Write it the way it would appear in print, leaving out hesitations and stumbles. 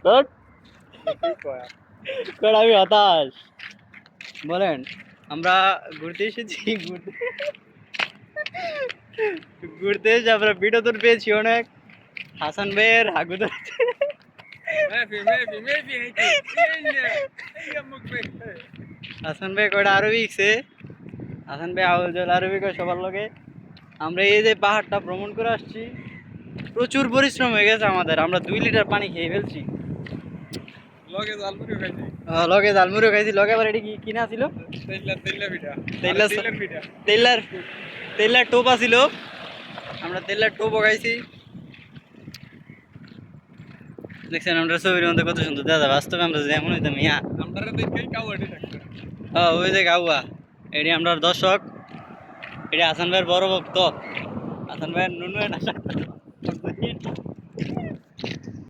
তোর কর আমি হতাশ। বলেন, আমরা ঘুরতে এসেছি, ঘুরতে ঘুরতে এসে আমরা বিনোদন পেয়েছি অনেক। হাসান ভাইয়ের হাগু ধরেছে। হাসান ভাই কয়টা আরবি শিখছে। হাসান ভাই আউল জল আরবি কয় সবার লগে। আমরা এই যে পাহাড়টা ভ্রমণ করে আসছি, প্রচুর পরিশ্রম হয়ে গেছে আমাদের। আমরা 2 লিটার পানি খেয়ে ফেলছি। লগে জালমুড়িও খাইছি, লগে আবার এটা কি কিনা ছিল, তেলার তেলার টোপা ছিল। আমরা তেলার টোপও খাইছি। দেখছেন আমরা ছবির মধ্যে কত সুন্দর দাদা, বাস্তবে আমরা যেমন হইতাম ইয়া। ওই যে গাউয়া, এটি আমরা দর্শক। এটি হাসান ভাইয়ের বড় ভক্ত। হাসান ভাইয়ের নুনু না